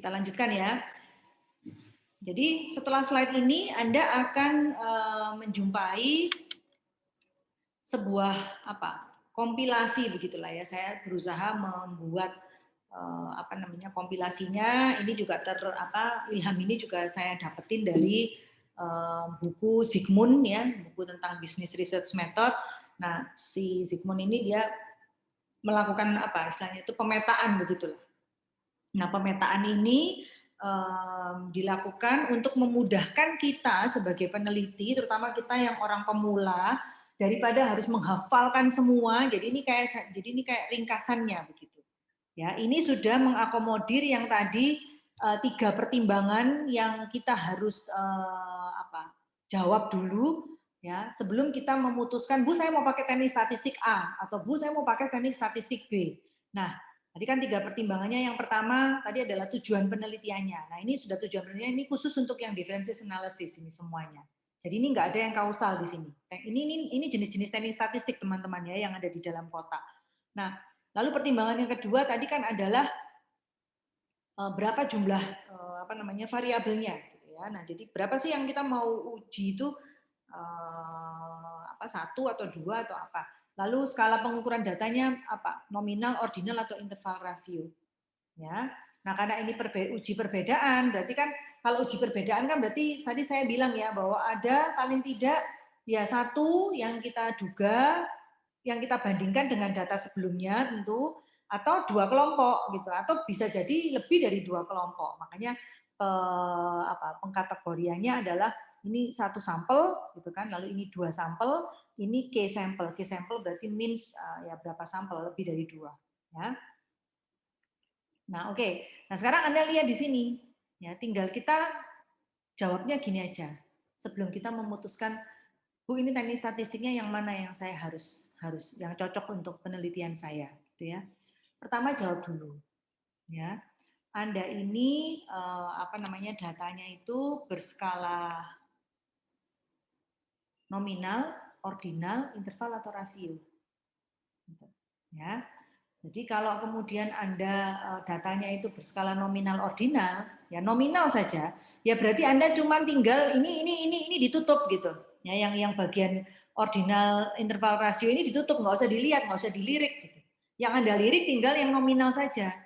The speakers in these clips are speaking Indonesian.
kita lanjutkan ya. Jadi setelah slide ini Anda akan menjumpai sebuah kompilasi begitulah ya. Saya berusaha membuat kompilasinya. Ini juga ilham ini juga saya dapetin dari buku Zygmunt ya, buku tentang Business Research Method. Nah, si Zygmunt ini dia melakukan istilahnya itu pemetaan begitulah. Nah, pemetaan ini dilakukan untuk memudahkan kita sebagai peneliti, terutama kita yang orang pemula, daripada harus menghafalkan semua. Jadi ini kayak ringkasannya begitu. Ya, ini sudah mengakomodir yang tadi 3 pertimbangan yang kita harus jawab dulu ya sebelum kita memutuskan, Bu saya mau pakai teknik statistik A atau Bu saya mau pakai teknik statistik B. Nah, tadi kan 3 pertimbangannya. Yang pertama tadi adalah tujuan penelitiannya. Nah, ini sudah tujuan penelitian, ini khusus untuk yang differences analysis ini semuanya. Jadi ini nggak ada yang kausal di sini. Ini jenis-jenis teknik statistik teman-teman ya yang ada di dalam kotak. Nah, lalu pertimbangan yang kedua tadi kan adalah berapa jumlah variabelnya gitu ya. Nah, jadi berapa sih yang kita mau uji itu 1 atau 2 atau apa. Lalu skala pengukuran datanya apa? Nominal, ordinal atau interval rasio. Ya. Nah, karena ini uji perbedaan, berarti kan kalau uji perbedaan kan berarti tadi saya bilang ya bahwa ada paling tidak ya 1 yang kita duga, yang kita bandingkan dengan data sebelumnya tentu, atau 2 kelompok gitu, atau bisa jadi lebih dari 2 kelompok. Makanya pengkategoriannya adalah ini 1 sampel gitu kan, lalu ini 2 sampel, ini K sampel. K sampel berarti means ya berapa sampel, lebih dari 2 ya. Nah, oke. Nah, sekarang Anda lihat di sini. Ya, tinggal kita jawabnya gini aja. Sebelum kita memutuskan, Bu, ini teknik statistiknya yang mana yang saya harus yang cocok untuk penelitian saya, gitu ya. Pertama jawab dulu. Ya. Anda ini datanya itu berskala nominal, ordinal, interval atau rasio. Ya. Jadi kalau kemudian Anda datanya itu berskala nominal ordinal, ya nominal saja, ya berarti Anda cuma tinggal ini ditutup gitu. Ya, yang bagian ordinal interval rasio ini ditutup, nggak usah dilihat, nggak usah dilirik gitu. Yang Anda lirik tinggal yang nominal saja.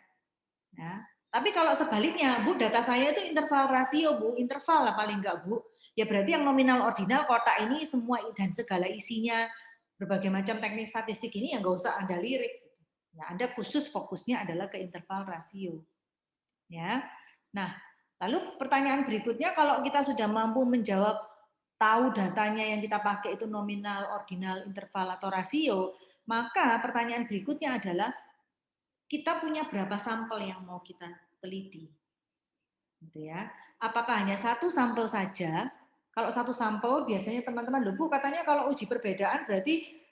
Ya. Tapi kalau sebaliknya, Bu, data saya itu interval rasio, Bu, interval lah paling enggak, Bu. Ya berarti yang nominal ordinal kotak ini semua dan segala isinya berbagai macam teknik statistik ini yang nggak usah Anda lirik. Nah, Anda khusus fokusnya adalah ke interval rasio. Ya. Nah, lalu pertanyaan berikutnya, kalau kita sudah mampu menjawab tahu datanya yang kita pakai itu nominal, ordinal, interval atau rasio, maka pertanyaan berikutnya adalah kita punya berapa sampel yang mau kita teliti. Gitu ya. Apakah hanya 1 sampel saja? Kalau 1 sampel biasanya teman-teman, Bu, katanya kalau uji perbedaan berarti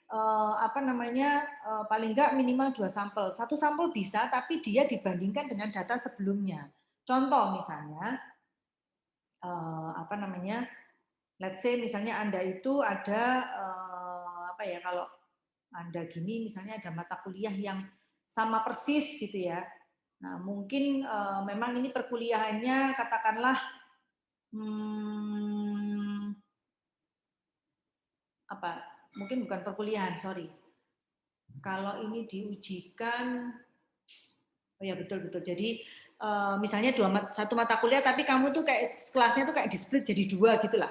paling enggak minimal 2 sampel. 1 sampel bisa, tapi dia dibandingkan dengan data sebelumnya. Contoh misalnya, let's say misalnya Anda itu ada kalau Anda gini misalnya ada mata kuliah yang sama persis gitu ya. Nah, mungkin memang ini perkuliahannya katakanlah mungkin bukan perkuliahan, sorry. Kalau ini diujikan, oh ya betul. Jadi misalnya satu mata kuliah, tapi kamu tuh kayak kelasnya tuh kayak di split jadi 2 gitulah.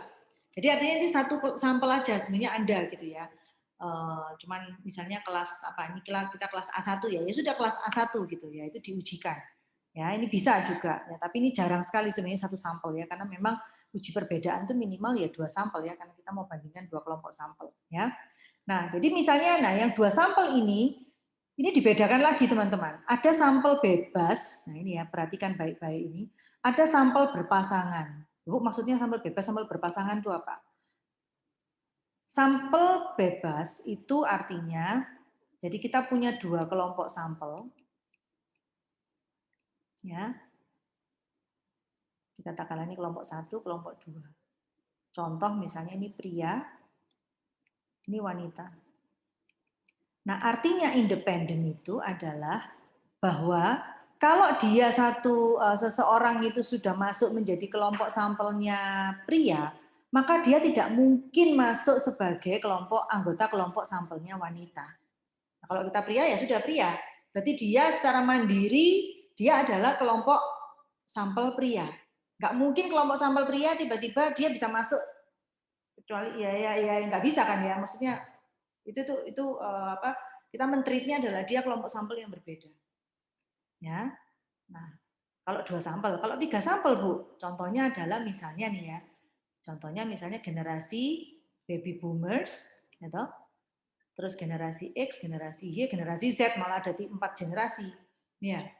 Jadi artinya ini 1 sampel aja sebenarnya Anda gitu ya. Cuman misalnya kelas kita kelas A1 ya sudah kelas A1 gitu ya, itu diujikan. Ya, ini bisa juga ya, tapi ini jarang sekali sebenarnya 1 sampel ya, karena memang uji perbedaan itu minimal ya 2 sampel ya, karena kita mau bandingkan 2 kelompok sampel ya. Nah, jadi misalnya yang 2 sampel ini dibedakan lagi teman-teman. Ada sampel bebas, nah ini ya perhatikan baik-baik ini. Ada sampel berpasangan. Bu, maksudnya sampel bebas, sampel berpasangan itu apa? Sampel bebas itu artinya, jadi kita punya 2 kelompok sampel, ya. Dikatakanlah ini kelompok 1, kelompok 2. Contoh misalnya ini pria, ini wanita. Nah, artinya independen itu adalah bahwa kalau dia seseorang itu sudah masuk menjadi kelompok sampelnya pria, maka dia tidak mungkin masuk sebagai anggota kelompok sampelnya wanita. Nah, kalau kita pria ya sudah pria. Berarti dia secara mandiri dia adalah kelompok sampel pria. Nggak mungkin kelompok sampel pria tiba-tiba dia bisa masuk, kecuali ya nggak bisa kan ya. Maksudnya itu apa? Kita mentreatnya adalah dia kelompok sampel yang berbeda. Ya. Nah, kalau 2 sampel, kalau 3 sampel Bu, contohnya adalah misalnya nih ya. Contohnya misalnya generasi baby boomers, gitu. Terus generasi X, generasi Y, generasi Z, malah ada di 4 generasi. Ya.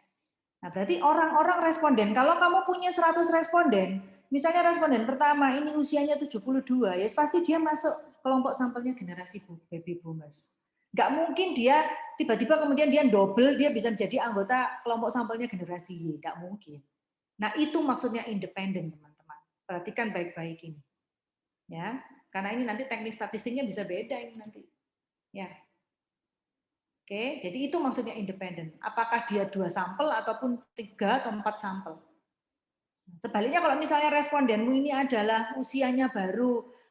Nah, berarti orang-orang responden, kalau kamu punya 100 responden, misalnya responden pertama ini usianya 72, ya pasti dia masuk kelompok sampelnya generasi baby boomers. Nggak mungkin dia tiba-tiba kemudian dia double, dia bisa jadi anggota kelompok sampelnya generasi Y. Nggak mungkin. Nah, itu maksudnya independen, teman-teman. Perhatikan baik-baik ini. Ya, karena ini nanti teknik statistiknya bisa beda ini nanti. Ya. Oke, jadi itu maksudnya independen. Apakah dia 2 sampel ataupun 3 atau 4 sampel. Sebaliknya kalau misalnya respondenmu ini adalah usianya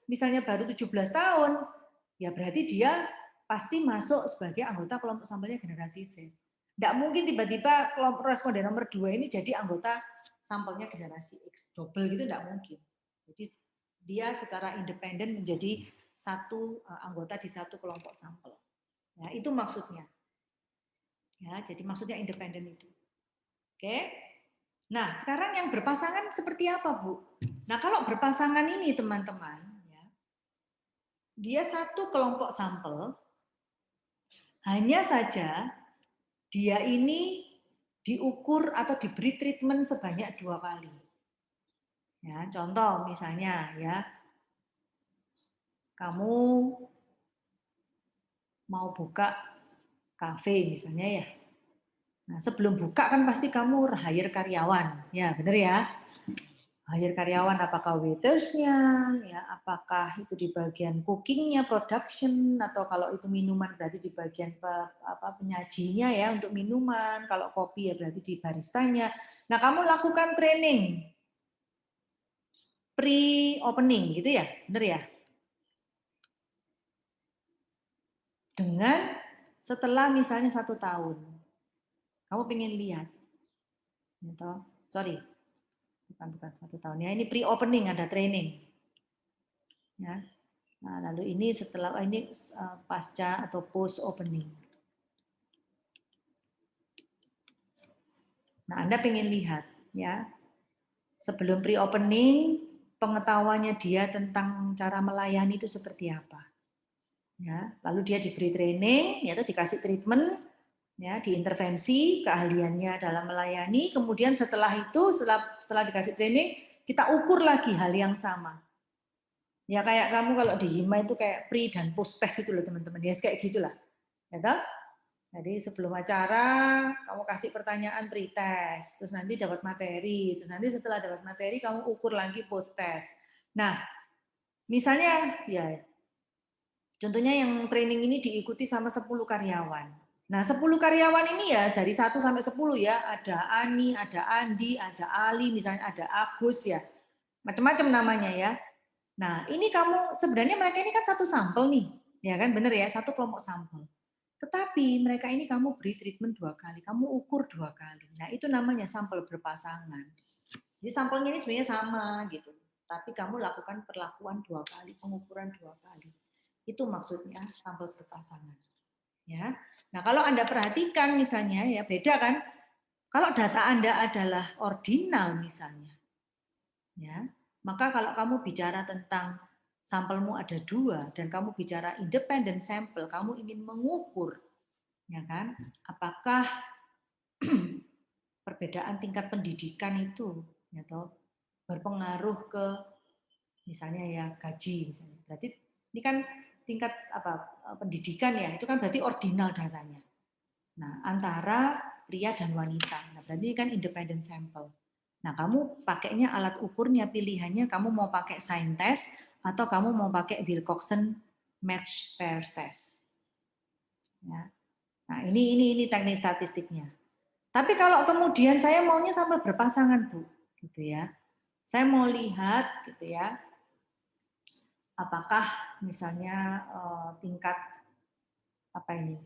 misalnya baru 17 tahun, ya berarti dia pasti masuk sebagai anggota kelompok sampelnya generasi Z. Tidak mungkin tiba-tiba kelompok responden nomor 2 ini jadi anggota sampelnya generasi X. Double gitu tidak mungkin. Jadi dia secara independen menjadi satu anggota di satu kelompok sampel. Ya, itu maksudnya. Ya, jadi maksudnya independen itu. Oke. Nah, sekarang yang berpasangan seperti apa, Bu? Nah, kalau berpasangan ini, teman-teman, ya, dia satu kelompok sampel, hanya saja dia ini diukur atau diberi treatment sebanyak 2 kali. Ya, contoh misalnya, ya, kamu mau buka kafe misalnya ya. Nah, sebelum buka kan pasti kamu hire karyawan, ya, benar ya? Hire karyawan, apakah waitersnya, ya, apakah itu di bagian cookingnya, production, atau kalau itu minuman berarti di bagian penyajinya ya untuk minuman, kalau kopi ya berarti di baristanya. Nah, kamu lakukan training pre-opening gitu ya, benar ya? Dengan setelah misalnya 1 tahun, kamu pengen lihat, gitu. Sorry, bukan 1 tahun ya, ini pre-opening ada training, ya. Nah, lalu ini setelah ini pasca atau post opening. Nah, Anda pengen lihat ya. Sebelum pre-opening, pengetahuannya dia tentang cara melayani itu seperti apa. Ya, lalu dia diberi training, yaitu dikasih treatment, ya, diintervensi keahliannya dalam melayani. Kemudian setelah itu, setelah dikasih training, kita ukur lagi hal yang sama. Ya kayak kamu kalau di HIMA itu kayak pre dan post test itu loh teman-teman. Ya kayak gitulah. Ya toh? Jadi sebelum acara kamu kasih pertanyaan pre-test, terus nanti dapat materi, terus nanti setelah dapat materi kamu ukur lagi post-test. Nah, misalnya ya contohnya yang training ini diikuti sama 10 karyawan. Nah, 10 karyawan ini ya dari 1 sampai 10 ya, ada Ani, ada Andi, ada Ali, misalnya ada Agus ya. Macam-macam namanya ya. Nah, ini kamu sebenarnya mereka ini kan satu sampel nih, ya kan benar ya, satu kelompok sampel. Tetapi mereka ini kamu beri treatment 2 kali, kamu ukur 2 kali. Nah, itu namanya sampel berpasangan. Jadi sampelnya ini sebenarnya sama gitu, tapi kamu lakukan perlakuan 2 kali, pengukuran 2 kali. Itu maksudnya sampel berpasangan. Ya. Nah, kalau Anda perhatikan misalnya ya beda kan? Kalau data Anda adalah ordinal misalnya, ya, maka kalau kamu bicara tentang sampelmu ada 2 dan kamu bicara independent sampel, kamu ingin mengukur, ya kan? Apakah perbedaan tingkat pendidikan itu, ya toh, berpengaruh ke misalnya ya gaji, misalnya. Berarti ini kan tingkat pendidikan ya, itu kan berarti ordinal datanya. Nah, antara pria dan wanita. Nah, berarti kan independent sample. Nah, kamu pakainya alat ukurnya pilihannya kamu mau pakai sign test atau kamu mau pakai Wilcoxon match pairs test. Ya. Nah, ini teknik statistiknya. Tapi kalau kemudian saya maunya sampai berpasangan, Bu, gitu ya. Saya mau lihat gitu ya, apakah misalnya tingkat apa ini?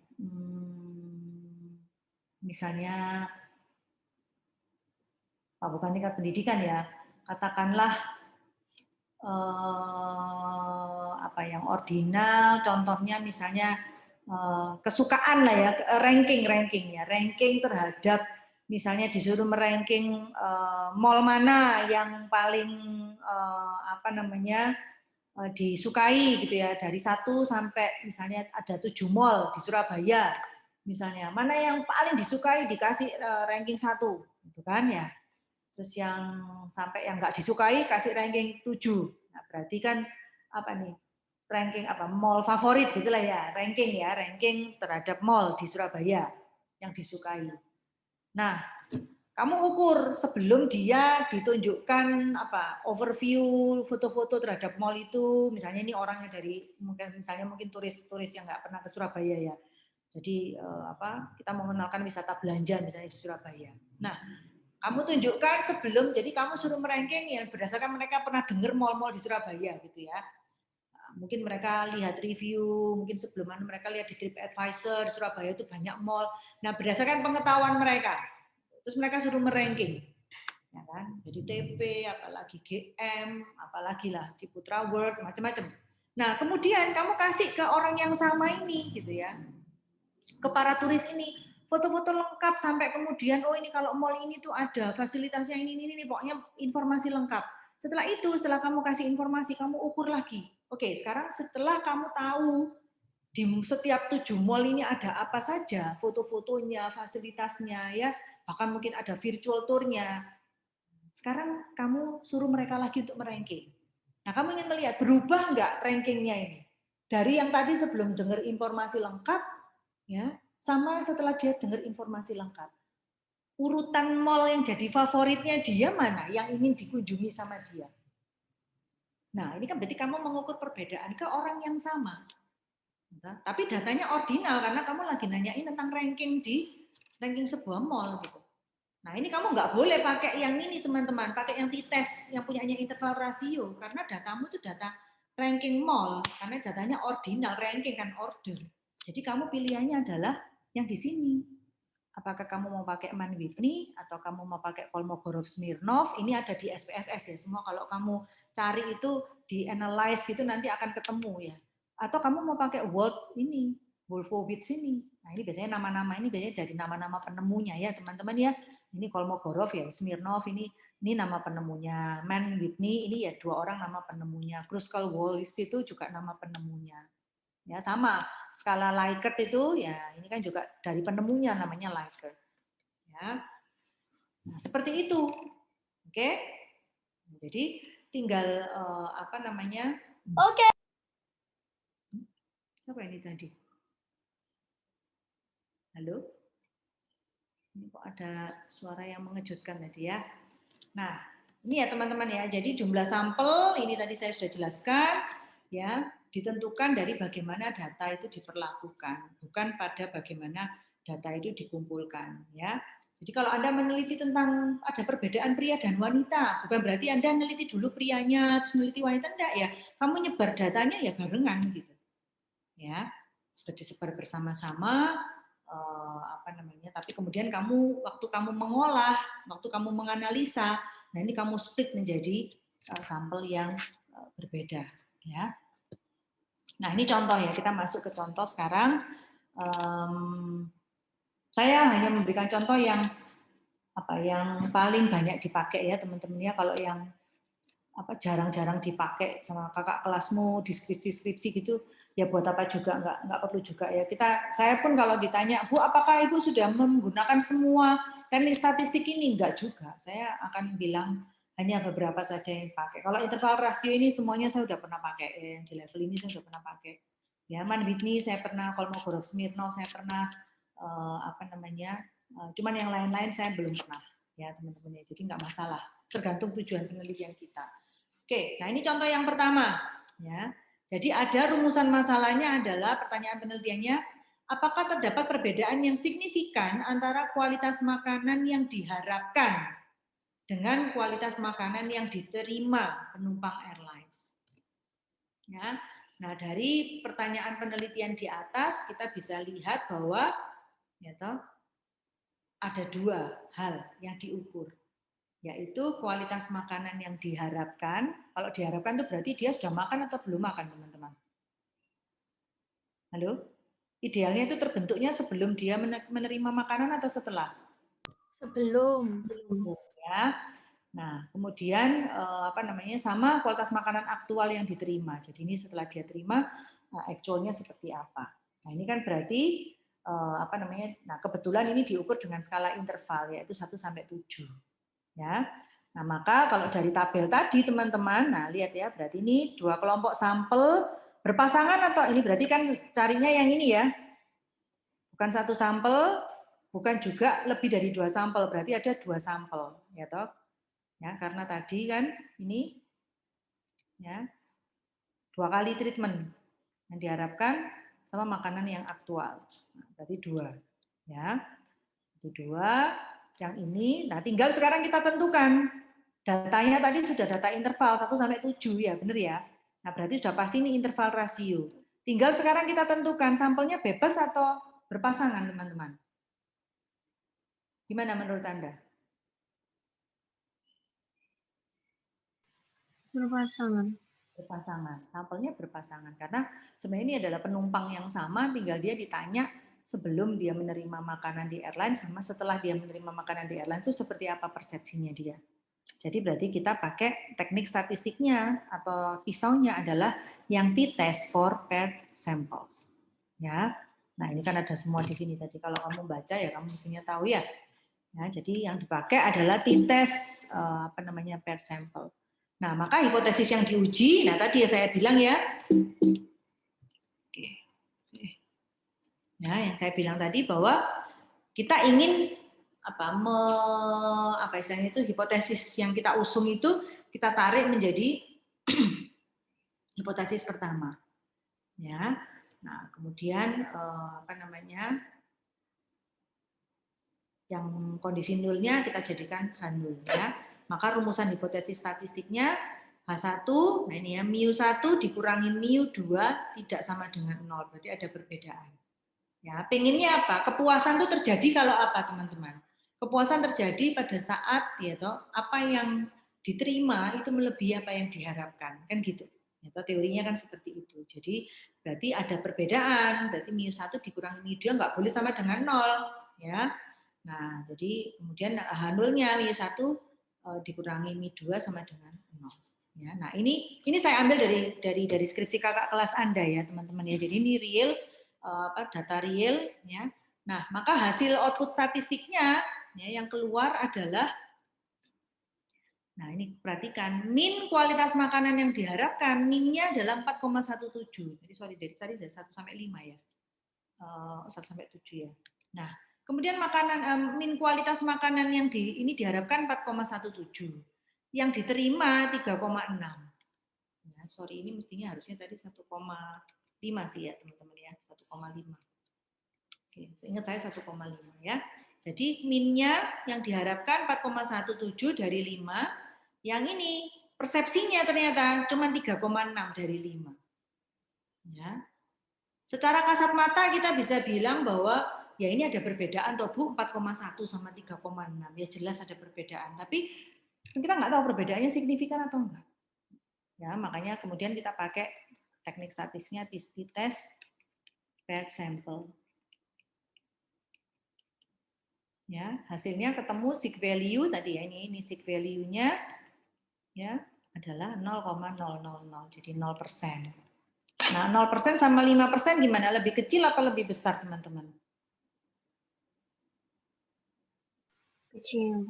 Misalnya bukan tingkat pendidikan ya, katakanlah apa yang ordinal, contohnya misalnya kesukaan lah ya, ranking terhadap misalnya disuruh meranking mall mana yang paling apa namanya disukai gitu ya, dari 1 sampai misalnya ada 7 mall di Surabaya misalnya, mana yang paling disukai dikasih ranking 1 gitu kan ya. Terus yang sampai yang nggak disukai kasih ranking 7. Nah, berarti kan apa nih? Ranking apa? Mall favorit gitulah ya, ranking terhadap mall di Surabaya yang disukai. Nah, kamu ukur sebelum dia ditunjukkan apa? Overview foto-foto terhadap mall itu, misalnya ini orangnya dari mungkin turis-turis yang nggak pernah ke Surabaya ya. Jadi apa? Kita mengenalkan wisata belanja misalnya di Surabaya. Nah, kamu tunjukkan sebelum, jadi kamu suruh meranking ya berdasarkan mereka pernah dengar mall-mall di Surabaya gitu ya. Mungkin mereka lihat review, mungkin sebelumnya mereka lihat di TripAdvisor, Surabaya itu banyak mall. Nah, berdasarkan pengetahuan mereka, terus mereka suruh meranking. Ya kan? Jadi TP, apalagi GM, apalagi lah Ciputra World, macam-macam. Nah, kemudian kamu kasih ke orang yang sama ini gitu ya. Ke para turis ini foto-foto lengkap sampai kemudian oh ini kalau mall ini tuh ada fasilitasnya ini pokoknya informasi lengkap. Setelah itu, setelah kamu kasih informasi, kamu ukur lagi. Oke, sekarang setelah kamu tahu di setiap 7 mall ini ada apa saja, foto-fotonya, fasilitasnya ya, bahkan mungkin ada virtual tour-nya. Sekarang kamu suruh mereka lagi untuk meranking. Nah, kamu ingin melihat berubah nggak rankingnya ini? Dari yang tadi sebelum dengar informasi lengkap, ya, sama setelah dia dengar informasi lengkap. Urutan mall yang jadi favoritnya dia mana yang ingin dikunjungi sama dia. Nah, ini kan berarti kamu mengukur perbedaan ke orang yang sama. Tapi datanya ordinal karena kamu lagi nanyain tentang ranking sebuah mall gitu. Nah, ini kamu nggak boleh pakai yang ini teman-teman, pakai yang t-test yang punyanya interval rasio karena datamu itu data ranking mall, karena datanya ordinal, ranking kan order. Jadi kamu pilihannya adalah yang di sini. Apakah kamu mau pakai Man Whitney atau kamu mau pakai Kolmogorov Smirnov? Ini ada di SPSS ya. Semua kalau kamu cari itu di analyze gitu nanti akan ketemu ya. Atau kamu mau pakai World ini, Wolfowitz ini. Nah, ini biasanya nama-nama ini biasanya dari nama-nama penemunya ya, teman-teman ya. Ini Kolmogorov ya, Smirnov ini nama penemunya. Man Whitney ini ya 2 orang nama penemunya. Kruskal-Wallis itu juga nama penemunya. Ya, sama skala Likert itu ya ini kan juga dari penemunya namanya Likert. Ya. Nah, seperti itu. Oke? Jadi tinggal apa namanya? Oke. Siapa ini tadi? Halo? Ini kok ada suara yang mengejutkan tadi ya. Nah, ini ya teman-teman ya. Jadi jumlah sampel ini tadi saya sudah jelaskan ya, ditentukan dari bagaimana data itu diperlakukan, bukan pada bagaimana data itu dikumpulkan ya. Jadi kalau Anda meneliti tentang ada perbedaan pria dan wanita, bukan berarti Anda meneliti dulu prianya terus meneliti wanita, enggak ya. Kamu nyebar datanya ya barengan gitu. Ya. Sudah disebar bersama-sama apa namanya, tapi kemudian waktu kamu mengolah, waktu kamu menganalisa, nah ini kamu split menjadi sampel yang berbeda ya. Nah, ini contoh ya, kita masuk ke contoh sekarang. Saya hanya memberikan contoh yang paling banyak dipakai ya teman-teman ya. Kalau yang jarang-jarang dipakai sama kakak kelasmu di skripsi gitu, ya buat apa juga, nggak perlu juga ya. Saya pun kalau ditanya, Bu, apakah Ibu sudah menggunakan semua teknik statistik ini? Enggak juga. Saya akan bilang hanya beberapa saja yang dipakai. Kalau interval rasio ini semuanya saya sudah pernah pakai, yang di level ini saya sudah pernah pakai. Ya, Man Whitney saya pernah, Kolmogorov Smirnov saya pernah, cuman yang lain-lain saya belum pernah ya teman-teman ya. Jadi nggak masalah, tergantung tujuan penelitian kita. Oke, nah ini contoh yang pertama ya. Jadi ada rumusan masalahnya adalah pertanyaan penelitiannya, apakah terdapat perbedaan yang signifikan antara kualitas makanan yang diharapkan dengan kualitas makanan yang diterima penumpang airlines. Ya. Nah, dari pertanyaan penelitian di atas kita bisa lihat bahwa ya toh, ada dua hal yang diukur, yaitu kualitas makanan yang diharapkan. Kalau diharapkan itu berarti dia sudah makan atau belum makan, teman-teman. Halo? Idealnya itu terbentuknya sebelum dia menerima makanan atau setelah? Sebelum. Ya. Nah, kemudian apa namanya, sama kualitas makanan aktual yang diterima. Jadi ini setelah dia terima, actualnya seperti apa. Nah, ini kan berarti apa namanya? Nah, kebetulan ini diukur dengan skala interval yaitu 1 sampai 7. Ya. Nah, maka kalau dari tabel tadi teman-teman, nah lihat ya, berarti ini dua kelompok sampel berpasangan atau ini berarti kan carinya yang ini ya. Bukan satu sampel, bukan juga lebih dari 2 sampel, berarti ada 2 sampel, ya toh. Ya, karena tadi kan ini ya 2 kali treatment yang diharapkan sama makanan yang aktual. Nah, berarti 2. Ya. Jadi 2 yang ini. Nah, tinggal sekarang kita tentukan. Datanya tadi sudah data interval 1 sampai 7 ya, benar ya? Nah, berarti sudah pasti ini interval rasio. Tinggal sekarang kita tentukan sampelnya bebas atau berpasangan, teman-teman. Gimana menurut Anda? Berpasangan. Berpasangan, sampelnya berpasangan karena sebenarnya ini adalah penumpang yang sama, tinggal dia ditanya sebelum dia menerima makanan di airline sama setelah dia menerima makanan di airline itu seperti apa persepsinya dia. Jadi berarti kita pakai teknik statistiknya atau pisaunya adalah yang t-test for paired samples. Ya. Nah, ini kan ada semua di sini tadi. Kalau kamu baca ya kamu mestinya tahu ya. Ya, jadi yang dipakai adalah t-test apa namanya paired sample. Nah, maka hipotesis yang diuji, nah tadi ya saya bilang ya, ya yang saya bilang tadi bahwa kita ingin apa istilahnya itu hipotesis yang kita usung itu kita tarik menjadi hipotesis pertama, ya. Nah, kemudian apa namanya yang kondisi nulnya kita jadikan H0 ya. Maka rumusan hipotesis statistiknya H1, nah ini ya, mu1 dikurangi mu2 tidak sama dengan 0, berarti ada perbedaan. Ya, pengennya apa? Kepuasan itu terjadi kalau apa, teman-teman? Kepuasan terjadi pada saat ya toh, apa yang diterima itu melebihi apa yang diharapkan, kan gitu. Ya, toh, teorinya kan seperti itu. Jadi berarti ada perbedaan, berarti mu1 dikurangi mu2 nggak boleh sama dengan 0, ya. Nah, jadi kemudian H0-nya Mi1 dikurangi Mi2 sama dengan 0. Ya, nah ini saya ambil dari skripsi kakak kelas Anda ya, teman-teman ya. Jadi ini real data real ya. Nah, maka hasil output statistiknya ya yang keluar adalah nah ini perhatikan min kualitas makanan yang diharapkan minnya adalah 4,17. Jadi sorry dari tadi 1 sampai 5 ya. 1 sampai 7 ya. Nah, kemudian makanan min kualitas makanan yang ini diharapkan 4,17. Yang diterima 3,6. Ya, sorry ini mestinya harusnya tadi 1,5 sih ya, teman-teman ya, 1,5. Oke, ingat saya 1,5 ya. Jadi minnya yang diharapkan 4,17 dari 5. Yang ini persepsinya ternyata cuma 3,6 dari 5. Ya. Secara kasat mata kita bisa bilang bahwa ya ini ada perbedaan toh Bu, 4,1 sama 3,6. Ya jelas ada perbedaan, tapi kita nggak tahu perbedaannya signifikan atau enggak. Ya, makanya kemudian kita pakai teknik statistiknya t-test paired sample. Ya, hasilnya ketemu sig value tadi ya, ini sig value-nya ya adalah 0,000. Jadi 0%. Nah, 0% sama 5% gimana? Lebih kecil atau lebih besar, teman-teman? Kecil.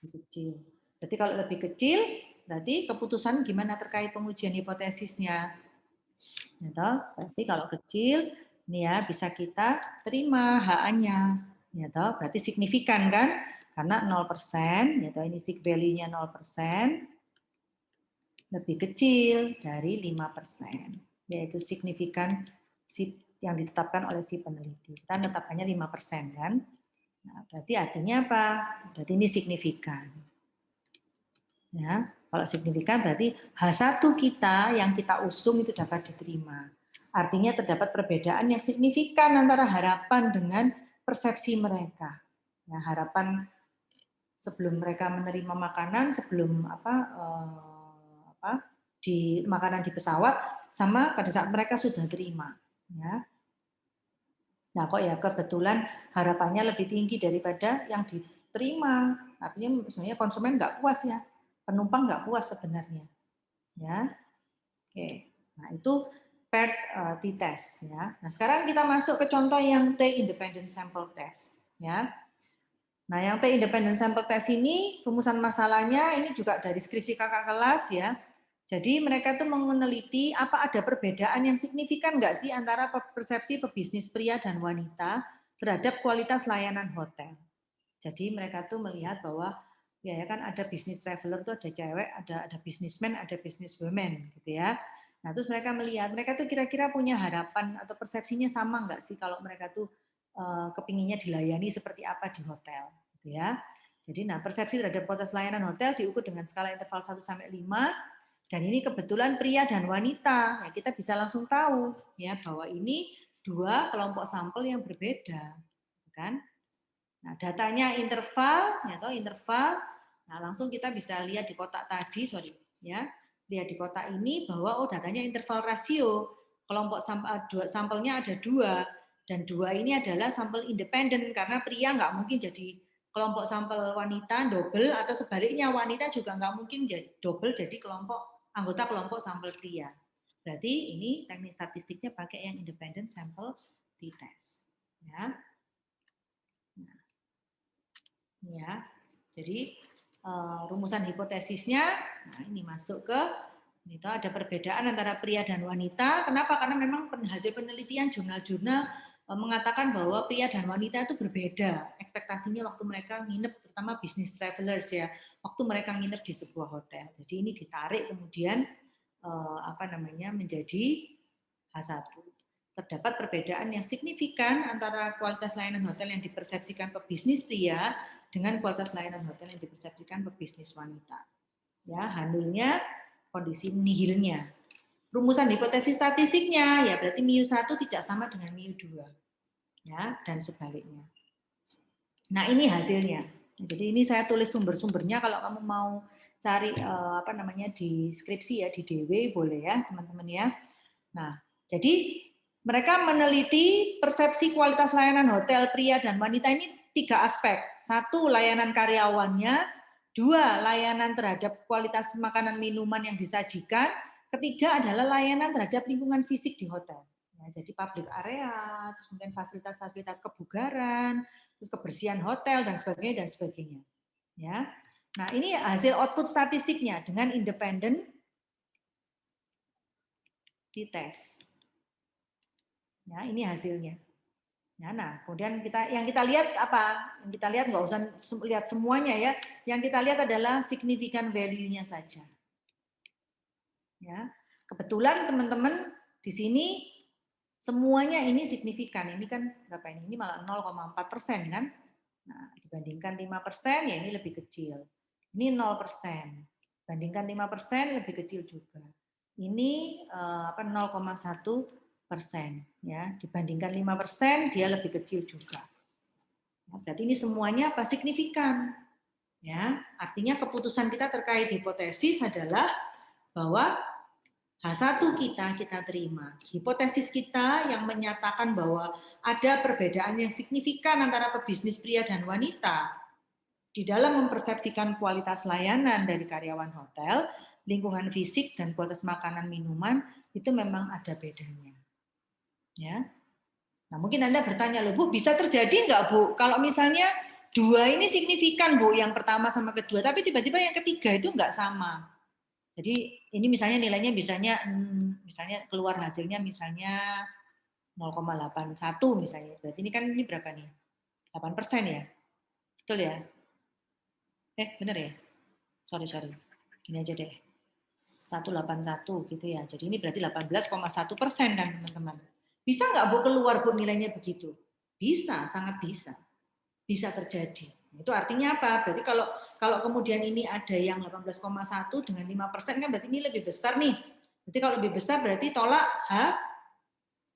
Lebih kecil. Berarti kalau lebih kecil, berarti keputusan gimana terkait pengujian hipotesisnya? Gitu. Berarti kalau kecil, ini ya bisa kita terima HA-nya. Gitu. Berarti signifikan kan? Karena 0%, gitu. Ini sig value-nya 0%, lebih kecil dari 5%, yaitu signifikan yang ditetapkan oleh si peneliti. Kita tetapkannya 5% kan. Nah, berarti artinya apa? Berarti ini signifikan. Ya, kalau signifikan berarti H1 kita yang kita usung itu dapat diterima. Artinya terdapat perbedaan yang signifikan antara harapan dengan persepsi mereka. Ya, harapan sebelum mereka menerima makanan, sebelum di makanan di pesawat, sama pada saat mereka sudah terima. Ya. Nah, kok ya kebetulan harapannya lebih tinggi daripada yang diterima. Artinya sebenarnya konsumen nggak puas ya, penumpang nggak puas sebenarnya. Ya, oke. Nah itu paired t-test ya. Nah sekarang kita masuk ke contoh yang T independent sample test ya. Nah yang T independent sample test ini rumusan masalahnya ini juga dari skripsi kakak kelas ya. Jadi mereka itu meneliti apa ada perbedaan yang signifikan nggak sih antara persepsi pebisnis pria dan wanita terhadap kualitas layanan hotel. Jadi mereka tuh melihat bahwa ya kan ada bisnis traveler tuh ada cewek, ada businessman, ada businesswoman gitu ya. Nah terus mereka melihat mereka tuh kira-kira punya harapan atau persepsinya sama nggak sih kalau mereka tuh kepinginnya dilayani seperti apa di hotel gitu ya. Jadi nah persepsi terhadap kualitas layanan hotel diukur dengan skala interval 1 sampai 5 dan ini kebetulan pria dan wanita. Ya kita bisa langsung tahu ya bahwa ini dua kelompok sampel yang berbeda kan. Nah, datanya interval, ya toh interval. Nah, langsung kita bisa lihat di kotak tadi, sorry, ya. Lihat di kotak ini bahwa datanya interval rasio. Kelompok sampelnya ada dua dan dua ini adalah sampel independen karena pria nggak mungkin jadi kelompok sampel wanita double atau sebaliknya wanita juga nggak mungkin jadi double jadi anggota kelompok sampel pria. Berarti ini teknik statistiknya pakai yang independent sample t-test. Ya. Ya, jadi rumusan hipotesisnya, nah ini masuk ke itu ada perbedaan antara pria dan wanita. Kenapa? Karena memang hasil penelitian jurnal-jurnal mengatakan bahwa pria dan wanita itu berbeda ekspektasinya waktu mereka nginep, terutama business travelers ya, waktu mereka nginep di sebuah hotel. Jadi ini ditarik kemudian menjadi H1. Terdapat perbedaan yang signifikan antara kualitas layanan hotel yang dipersepsikan pebisnis pria dengan kualitas layanan hotel yang dipersepsikan pebisnis wanita. Ya, handulnya kondisi nihilnya. Rumusan hipotesis statistiknya ya berarti mu1 tidak sama dengan mu2. Ya, dan sebaliknya. Nah, ini hasilnya. Jadi ini saya tulis sumber-sumbernya kalau kamu mau cari di skripsi ya di DW boleh ya, teman-teman ya. Nah, jadi mereka meneliti persepsi kualitas layanan hotel pria dan wanita ini 3 aspek. 1, layanan karyawannya. 2, layanan terhadap kualitas makanan minuman yang disajikan. 3 adalah layanan terhadap lingkungan fisik di hotel. Ya, jadi public area, terus kemudian fasilitas-fasilitas kebugaran, terus kebersihan hotel dan sebagainya. Ya. Nah, ini hasil output statistiknya dengan independen t-test. Ya, ini hasilnya. Nah, kemudian yang kita lihat apa? Yang kita lihat nggak usah lihat semuanya ya. Yang kita lihat adalah signifikan value-nya saja. Ya, kebetulan teman-teman di sini semuanya ini signifikan. Ini kan berapa ini? Ini malah 0,4% kan? Nah, dibandingkan 5% ya ini lebih kecil. Ini 0%. Bandingkan 5% lebih kecil juga. Ini 0,1%. Ya, dibandingkan 5% dia lebih kecil juga. Nah, berarti ini semuanya apa? Signifikan. Ya, artinya keputusan kita terkait hipotesis adalah bahwa H1 kita terima. Hipotesis kita yang menyatakan bahwa ada perbedaan yang signifikan antara pebisnis pria dan wanita di dalam mempersepsikan kualitas layanan dari karyawan hotel, lingkungan fisik, dan kualitas makanan minuman, itu memang ada bedanya. Ya. Nah, mungkin Anda bertanya, loh Bu, bisa terjadi nggak Bu? Kalau misalnya dua ini signifikan Bu, yang pertama sama kedua, tapi tiba-tiba yang ketiga itu nggak sama. Jadi ini misalnya nilainya misalnya keluar hasilnya misalnya 0,81 misalnya. Berarti ini kan ini berapa nih? 8% ya? Betul ya? Benar ya? Sorry. Gini aja deh. 181 gitu ya. Jadi ini berarti 18,1% kan teman-teman. Bisa nggak Bu keluar Bu nilainya begitu? Bisa, sangat bisa. Bisa terjadi. Itu artinya apa? Berarti kalau kalau kemudian ini ada yang 18,1 dengan 5% kan berarti ini lebih besar nih. Berarti kalau lebih besar berarti tolak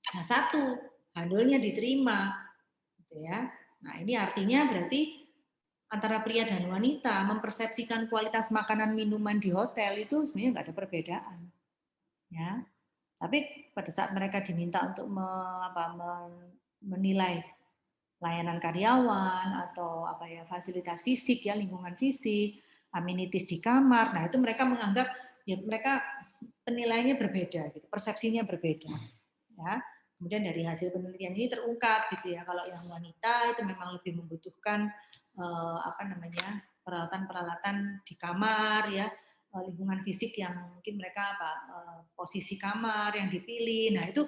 H1, handulnya diterima, gitu ya. Nah ini artinya berarti antara pria dan wanita mempersepsikan kualitas makanan minuman di hotel itu sebenarnya nggak ada perbedaan, ya. Tapi pada saat mereka diminta untuk menilai layanan karyawan atau apa ya fasilitas fisik ya lingkungan fisik, amenities di kamar. Nah, itu mereka menganggap ya mereka penilaiannya berbeda gitu, persepsinya berbeda. Ya. Kemudian dari hasil penelitian ini terungkap gitu ya kalau yang wanita itu memang lebih membutuhkan peralatan-peralatan di kamar ya, lingkungan fisik yang mungkin mereka posisi kamar yang dipilih. Nah, itu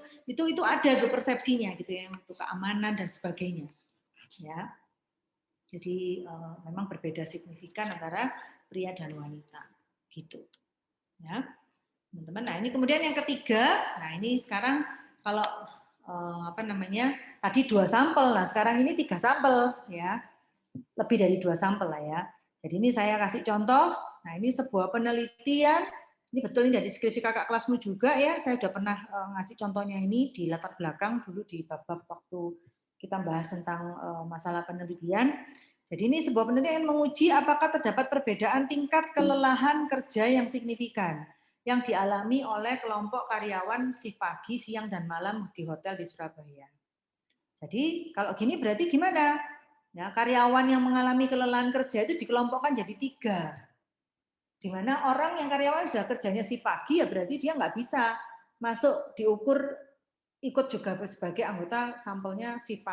ada tuh persepsinya gitu ya untuk keamanan dan sebagainya. Ya. Jadi memang berbeda signifikan antara pria dan wanita. Gitu. Ya. Teman-teman. Nah, ini kemudian yang ketiga, nah ini sekarang kalau tadi 2 sampel, nah sekarang ini 3 sampel ya. Lebih dari 2 sampel lah ya. Jadi ini saya kasih contoh. Nah, ini sebuah penelitian. Ini betul ini dari skripsi kakak kelasmu juga ya. Saya sudah pernah ngasih contohnya ini di latar belakang dulu di bab-bab waktu kita bahas tentang masalah penelitian. Jadi ini sebuah penelitian yang menguji apakah terdapat perbedaan tingkat kelelahan kerja yang signifikan yang dialami oleh kelompok karyawan shift pagi, siang, dan malam di hotel di Surabaya. Jadi kalau gini berarti gimana? Ya, karyawan yang mengalami kelelahan kerja itu dikelompokkan jadi 3. Di mana orang yang karyawan sudah kerjanya shift pagi ya berarti dia nggak bisa masuk diukur ikut juga sebagai anggota sampelnya shift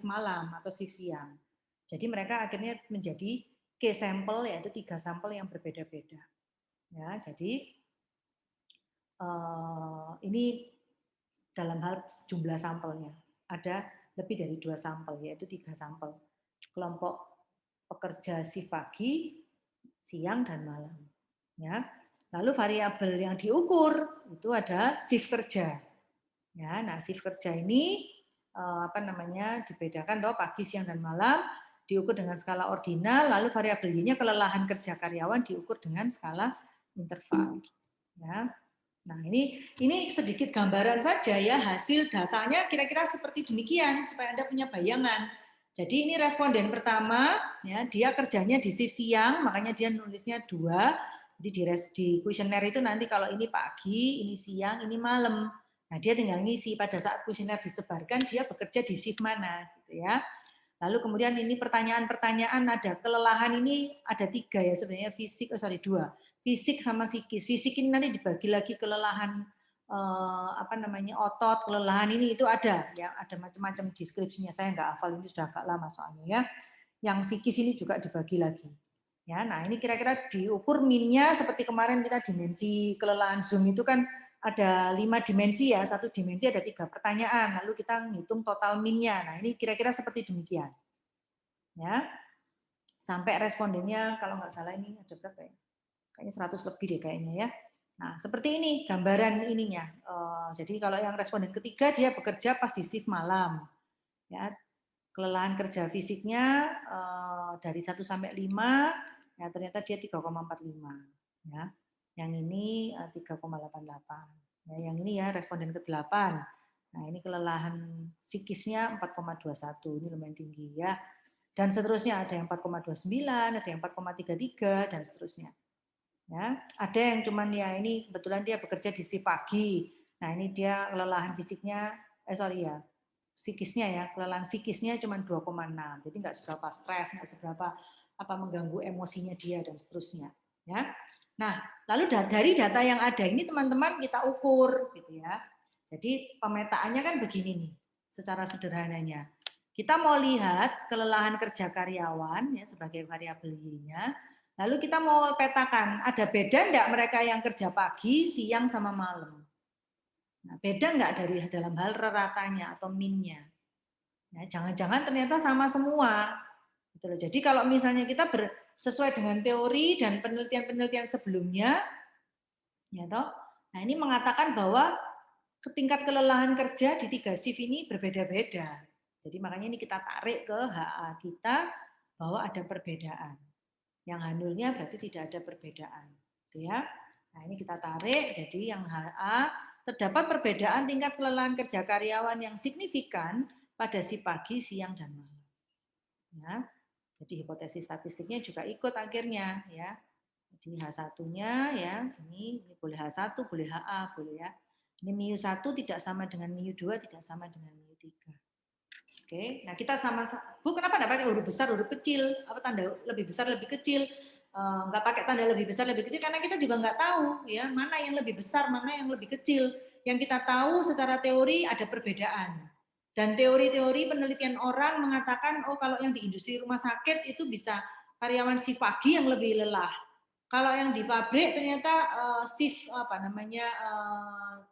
malam atau shift siang. Jadi mereka akhirnya menjadi case sampel yaitu 3 sampel yang berbeda-beda. Ya, jadi ini dalam hal jumlah sampelnya ada lebih dari 2 sampel yaitu 3 sampel. Kelompok pekerja shift pagi, siang dan malam. Ya. Lalu variabel yang diukur itu ada shift kerja. Ya, nah shift kerja ini dibedakan toh pagi, siang dan malam diukur dengan skala ordinal, lalu variabelnya kelelahan kerja karyawan diukur dengan skala interval. Ya. Nah, ini sedikit gambaran saja ya hasil datanya kira-kira seperti demikian supaya Anda punya bayangan. Jadi ini responden pertama ya, dia kerjanya di shift siang, makanya dia nulisnya 2. Jadi di kuesioner itu nanti kalau ini pagi, ini siang, ini malam. Nah, dia tinggal ngisi pada saat kuesioner disebarkan dia bekerja di shift mana gitu ya. Lalu kemudian ini pertanyaan-pertanyaan ada kelelahan ini ada 3 ya sebenarnya fisik, 2 fisik sama psikis. Fisik ini nanti dibagi lagi kelelahan otot, kelelahan ini itu ada ya, ada macam-macam deskripsinya. Saya nggak hafal ini sudah agak lama soalnya ya. Yang psikis ini juga dibagi lagi. Ya, nah ini kira-kira diukur minnya seperti kemarin kita dimensi kelelahan Zoom itu kan ada 5 dimensi ya, 1 dimensi ada 3 pertanyaan, lalu kita ngitung total minnya. Nah ini kira-kira seperti demikian. Ya, sampai respondennya kalau nggak salah ini ada berapa ya? Kayaknya 100 lebih deh kayaknya ya. Nah, seperti ini gambaran ininya. Jadi kalau yang responden ketiga dia bekerja pas di shift malam. Ya, kelelahan kerja fisiknya dari 1 sampai 5, ya ternyata dia 3,45. Ya. Yang ini 3,88. Ya, yang ini ya responden ke-8. Nah, ini kelelahan psikisnya 4,21. Ini lumayan tinggi ya. Dan seterusnya ada yang 4,29, ada yang 4,33 dan seterusnya. Ya, ada yang cuman ya ini kebetulan dia bekerja di shift pagi. Nah, ini dia kelelahan fisiknya psikisnya ya, kelelahan psikisnya cuma 2,6. Jadi nggak seberapa stres, nggak seberapa mengganggu emosinya dia dan seterusnya, ya. Nah, lalu dari data yang ada ini teman-teman kita ukur gitu ya. Jadi pemetaannya kan begini nih, secara sederhananya. Kita mau lihat kelelahan kerja karyawan ya sebagai variabel Y-nya. Lalu kita mau petakan, ada beda enggak mereka yang kerja pagi, siang, sama malam? Nah, beda enggak dari dalam hal reratanya atau min-nya? Ya, jangan-jangan ternyata sama semua. Gitu loh. Jadi kalau misalnya kita sesuai dengan teori dan penelitian-penelitian sebelumnya, ya toh, nah ini mengatakan bahwa tingkat kelelahan kerja di 3 shift ini berbeda-beda. Jadi makanya ini kita tarik ke HA kita bahwa ada perbedaan. Yang hanulnya berarti tidak ada perbedaan. Gitu ya. Nah ini kita tarik, jadi yang HA terdapat perbedaan tingkat kelelahan kerja karyawan yang signifikan pada si pagi, siang, dan malam. Ya. Jadi hipotesis statistiknya juga ikut akhirnya ya. Jadi H1-nya ya, ini boleh H1, boleh HA, boleh ya. Ini MIU1 tidak sama dengan MIU2, tidak sama dengan MIU3. Oke, nah kita sama, Bu kenapa enggak pakai huruf besar, huruf kecil? Apa tanda lebih besar, lebih kecil? Enggak pakai tanda lebih besar, lebih kecil karena kita juga enggak tahu ya mana yang lebih besar, mana yang lebih kecil. Yang kita tahu secara teori ada perbedaan. Dan teori-teori penelitian orang mengatakan, oh kalau yang di industri rumah sakit itu bisa karyawan si pagi yang lebih lelah. Kalau yang di pabrik ternyata shift apa namanya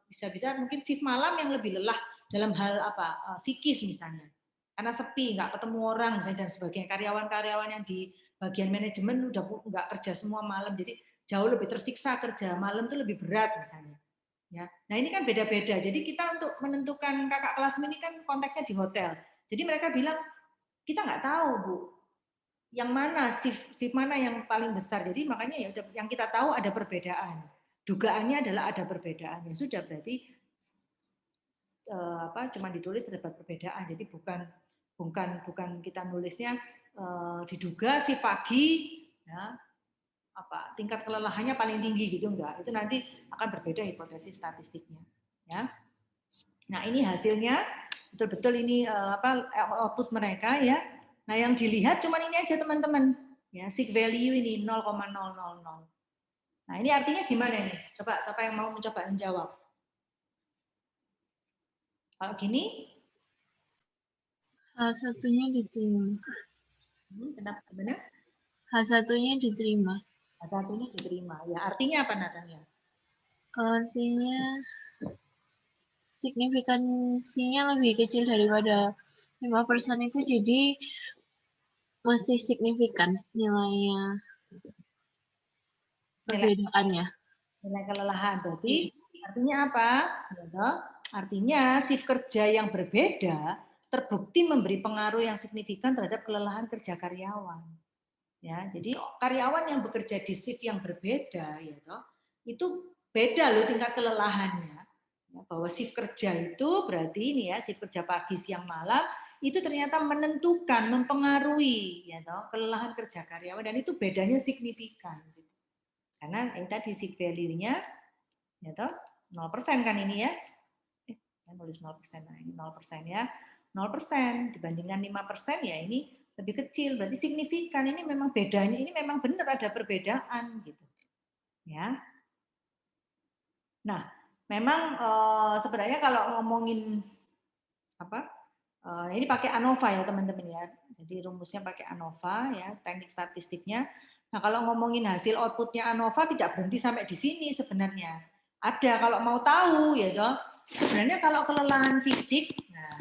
bisa-bisa mungkin shift malam yang lebih lelah dalam hal apa psikis misalnya. Karena sepi, nggak ketemu orang misalnya dan sebagainya. Karyawan-karyawan yang di bagian manajemen udah nggak kerja semua malam, jadi jauh lebih tersiksa kerja malam itu lebih berat misalnya. Ya, nah ini kan beda-beda. Jadi kita untuk menentukan kakak kelas ini kan konteksnya di hotel. Jadi mereka bilang kita nggak tahu Bu, yang mana shift mana yang paling besar. Jadi makanya ya yang kita tahu ada perbedaan. Dugaannya adalah ada perbedaan. Ya sudah berarti cuma ditulis terdapat perbedaan. Jadi bukan kita nulisnya diduga si pagi ya, tingkat kelelahannya paling tinggi gitu enggak. Itu nanti akan berbeda hipotesis statistiknya ya. Nah, ini hasilnya betul-betul ini output mereka ya. Nah, yang dilihat cuma ini aja teman-teman. Ya, sig value ini 0,000. Nah, ini artinya gimana nih? Coba siapa yang mau mencoba menjawab? Kalau gini, H1-nya diterima. kenapa benar? H1-nya diterima. H1-nya diterima. Ya, artinya apa Natanya? Artinya signifikansinya lebih kecil daripada 5% itu, jadi masih signifikan nilainya, perbedaannya. Nilai kelelahan. Berarti artinya apa? Artinya shift kerja yang berbeda terbukti memberi pengaruh yang signifikan terhadap kelelahan kerja karyawan. Ya, jadi karyawan yang bekerja di shift yang berbeda, ya toh, itu beda loh tingkat kelelahannya. Ya, bahwa shift kerja itu berarti ini ya shift kerja pagi, siang, malam itu ternyata menentukan, mempengaruhi, ya toh, kelelahan kerja karyawan dan itu bedanya signifikan. Karena ini tadi shift value-nya, ya toh, 0% kan ini ya. Saya nulis 0%, nah ini 0% ya. 0% dibandingkan 5% ya ini lebih kecil, berarti signifikan. Ini memang bedanya, ini memang benar ada perbedaan gitu. Ya. Nah, memang sebenarnya kalau ngomongin apa? Ini pakai ANOVA ya teman-teman ya. Jadi rumusnya pakai ANOVA ya, teknik statistiknya. Nah, kalau ngomongin hasil outputnya ANOVA tidak berhenti sampai di sini sebenarnya. Ada kalau mau tahu ya toh. Sebenarnya kalau kelelahan fisik, nah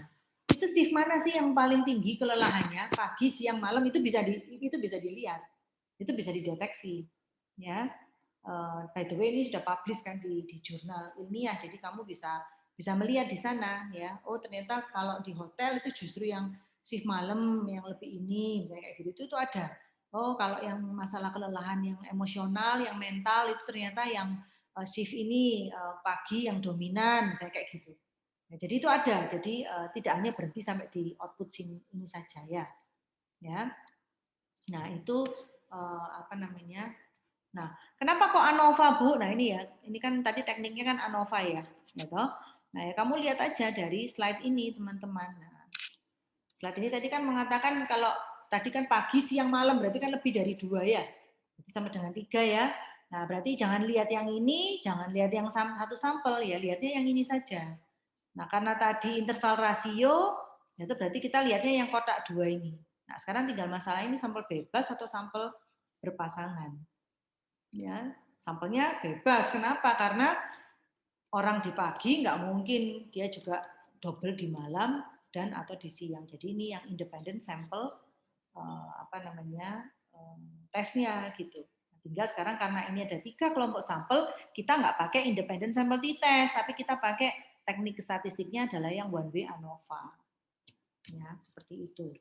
itu shift mana sih yang paling tinggi kelelahannya? Pagi, siang, malam itu bisa dilihat. Itu bisa dideteksi. Ya. By the way ini sudah publish kan di jurnal ilmiah, jadi kamu bisa melihat di sana ya. Oh ternyata kalau di hotel itu justru yang shift malam yang lebih ini misalnya kayak gitu itu ada. Oh kalau yang masalah kelelahan yang emosional, yang mental itu ternyata yang shift ini pagi yang dominan misalnya kayak gitu. Nah, jadi itu ada. Jadi tidak hanya berhenti sampai di output ini saja ya. Ya. Nah itu apa namanya? Nah, kenapa kok ANOVA, Bu? Nah, ini ya. Ini kan tadi tekniknya kan ANOVA ya. Gitu. Nah, ya kamu lihat aja dari slide ini, teman-teman. Nah, slide ini tadi kan mengatakan kalau tadi kan pagi, siang, malam, berarti kan lebih dari 2 ya. Berarti sama dengan 3 ya. Nah, berarti jangan lihat yang ini, jangan lihat yang satu sampel ya, lihatnya yang ini saja. Nah, karena tadi interval rasio, itu berarti kita lihatnya yang kotak 2 ini. Nah, sekarang tinggal masalah ini sampel bebas atau sampel berpasangan. Ya, sampelnya bebas. Kenapa? Karena orang di pagi nggak mungkin dia juga double di malam dan atau di siang. Jadi ini yang independent sampel tesnya gitu. Tinggal sekarang karena ini ada 3 kelompok sampel, kita nggak pakai independent sampel t-test, tapi kita pakai teknik statistiknya adalah yang one way ANOVA. Ya, seperti itu.